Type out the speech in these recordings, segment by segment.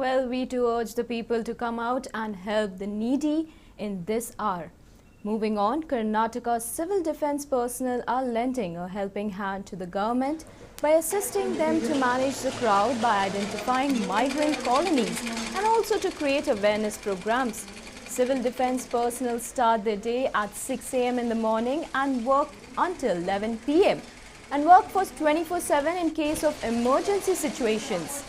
Well, we too urge the people to come out and help the needy in this hour. Moving on, Karnataka Civil Defence personnel are lending a helping hand to the government by assisting them to manage the crowd by identifying migrant colonies and also to create awareness programs. Civil Defence personnel start their day at 6 a.m. in the morning and work until 11 p.m. and work for 24/7 in case of emergency situations.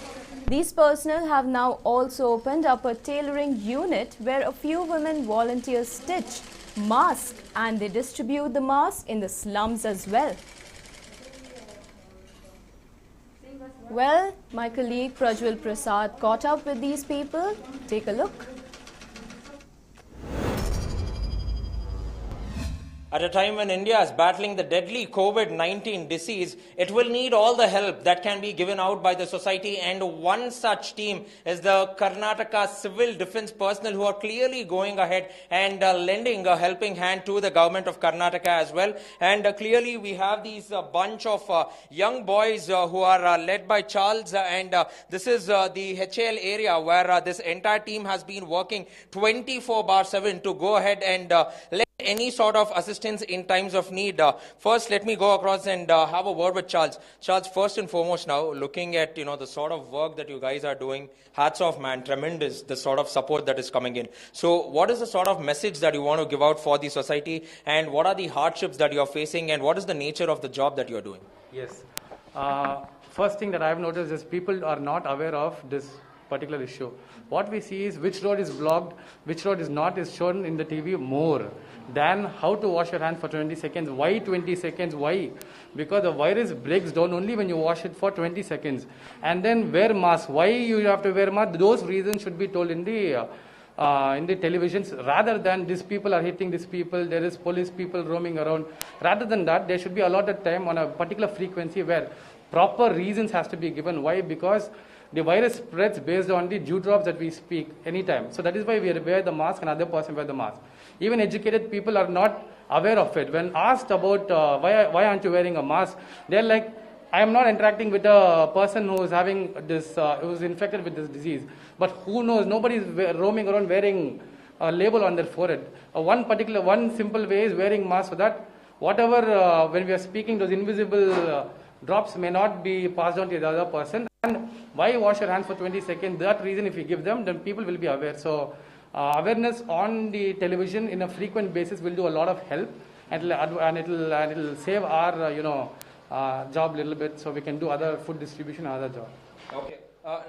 These personnel have now also opened up a tailoring unit where a few women volunteers stitch masks and they distribute the masks in the slums as well. Well, my colleague Prajwal Prasad caught up with these people. Take a look. At a time when India is battling the deadly COVID-19 disease, it will need all the help that can be given out by the society, and one such team is the Karnataka Civil Defence personnel who are clearly going ahead and lending a helping hand to the government of Karnataka as well. And clearly we have these bunch of young boys who are led by Charles, and this is the HAL area where this entire team has been working 24/7 to go ahead and let any sort of assistance in times of need. First, let me go across and have a word with Charles. Charles, first and foremost now, looking at, the sort of work that you guys are doing, hats off, man, tremendous, the sort of support that is coming in. So what is the sort of message that you want to give out for the society, and what are the hardships that you're facing, and what is the nature of the job that you're doing? Yes. First thing that I've noticed is people are not aware of this particular issue. What we see is which road is blocked, which road is not, is shown in the TV more than how to wash your hands for 20 seconds. Why 20 seconds? Why? Because the virus breaks down only when you wash it for 20 seconds. And then wear mask. Why you have to wear mask? Those reasons should be told in the televisions, rather than these people are hitting these people, there is police people roaming around. Rather than that, there should be allotted time on a particular frequency where proper reasons has to be given. Why? Because the virus spreads based on the dewdrops that we speak anytime. So that is why we wear the mask and other person wear the mask. Even educated people are not aware of it. When asked about why aren't you wearing a mask, they're like, I am not interacting with a person who is having this, who is infected with this disease. But who knows? Nobody is roaming around wearing a label on their forehead. One simple way is wearing mask, so that whatever, when we are speaking, those invisible drops may not be passed on to the other person. And why wash your hands for 20 seconds? That reason, if you give them, then people will be aware. So awareness on the television in a frequent basis will do a lot of help, and it'll save our job a little bit, so we can do other food distribution and other job. Okay.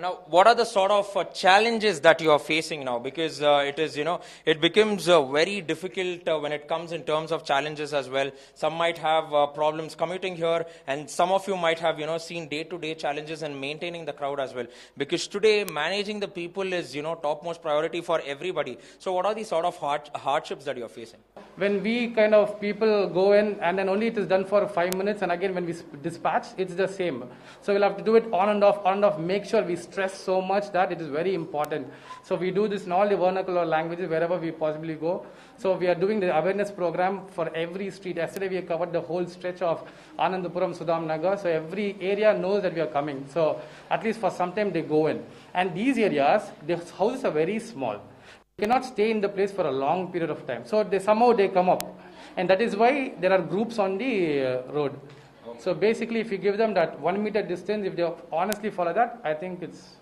Now, what are the sort of challenges that you are facing now? Because it becomes very difficult when it comes in terms of challenges as well. Some might have problems commuting here, and some of you might have, seen day-to-day challenges in maintaining the crowd as well. Because today, managing the people is, topmost priority for everybody. So what are the sort of hardships that you are facing? When we people go in, and then only it is done for 5 minutes, and again when we dispatch, it's the same. So we'll have to do it on and off, make sure we stress so much that it is very important. So we do this in all the vernacular languages wherever we possibly go. So we are doing the awareness program for every street. Yesterday we covered the whole stretch of Anandapuram, Sudham Nagar. So every area knows that we are coming. So at least for some time they go in. And these areas, the houses are very small. They cannot stay in the place for a long period of time. So somehow they come up. And that is why there are groups on the road. So basically, if you give them that 1 meter distance, if they honestly follow that, I think it's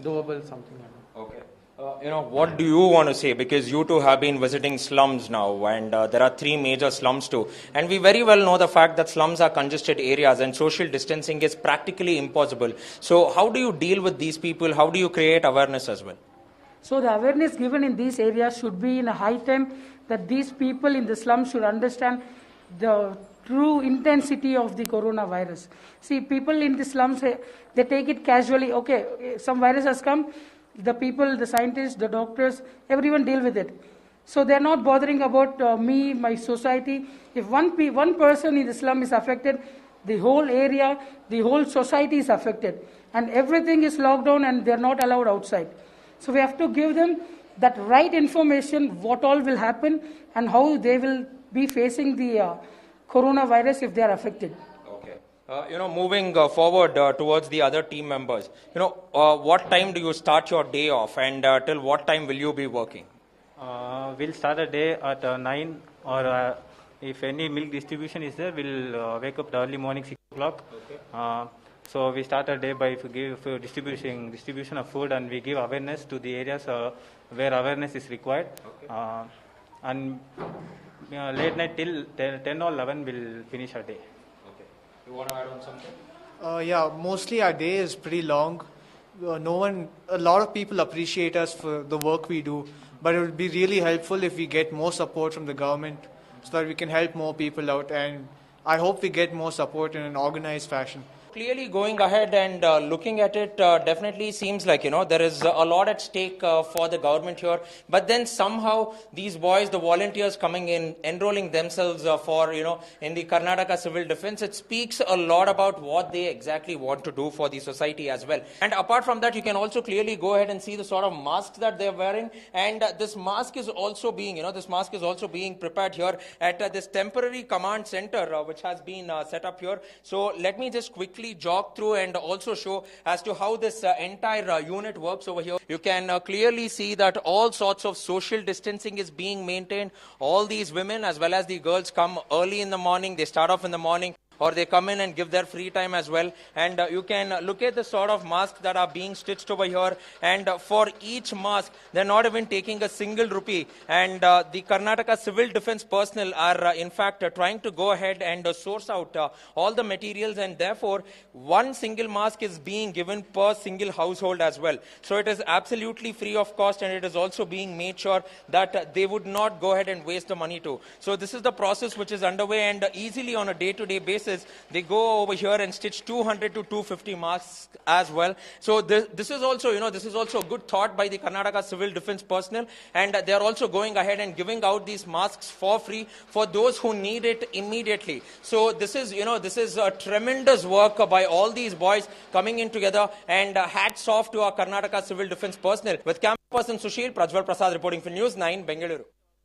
doable, something like that. Okay. What do you want to say? Because you two have been visiting slums now, and there are 3 major slums too. And we very well know the fact that slums are congested areas and social distancing is practically impossible. So how do you deal with these people? How do you create awareness as well? So the awareness given in these areas should be in a high time, that these people in the slums should understand the true intensity of the coronavirus. See, people in the slums, they take it casually. Okay, some virus has come, the people, the scientists, the doctors, everyone deal with it. So they're not bothering about me, my society. If one person in the slum is affected, the whole area, the whole society is affected. And everything is locked down and they're not allowed outside. So we have to give them that right information, what all will happen and how they will be facing the coronavirus if they are affected. Okay. Moving forward towards the other team members, what time do you start your day off and till what time will you be working? We'll start a day at 9 or if any milk distribution is there, we'll wake up early morning 6 o'clock. Okay. So we start a day by distribution of food, and we give awareness to the areas where awareness is required. Okay. And late night till 10 or 11 we'll finish our day. Okay. You want to add on something? Yeah, mostly our day is pretty long. A lot of people appreciate us for the work we do, but it would be really helpful if we get more support from the government so that we can help more people out, and I hope we get more support in an organized fashion. Clearly, going ahead and looking at it, definitely seems like, there is a lot at stake for the government here. But then somehow these boys, the volunteers coming in, enrolling themselves for, in the Karnataka Civil Defense, it speaks a lot about what they exactly want to do for the society as well. And apart from that, you can also clearly go ahead and see the sort of masks that they're wearing. And this mask is also being, prepared here at this temporary command center, which has been set up here. So let me just quickly jog through and also show as to how this entire unit works over here. You can clearly see that all sorts of social distancing is being maintained. All these women as well as the girls come early in the morning. They start off in the morning, or they come in and give their free time as well. And you can look at the sort of masks that are being stitched over here. And for each mask, they're not even taking a single rupee. And the Karnataka Civil Defense personnel are, in fact, trying to go ahead and source out all the materials. And therefore, one single mask is being given per single household as well. So it is absolutely free of cost, and it is also being made sure that they would not go ahead and waste the money too. So this is the process which is underway, and easily on a day-to-day basis, they go over here and stitch 200 to 250 masks as well. So this is also, this is also a good thought by the Karnataka Civil Defense personnel, and they are also going ahead and giving out these masks for free for those who need it immediately. So this is, this is a tremendous work by all these boys coming in together, and hats off to our Karnataka Civil Defense personnel. With camera person Sushil, Prajwal Prasad reporting for News 9, Bengaluru.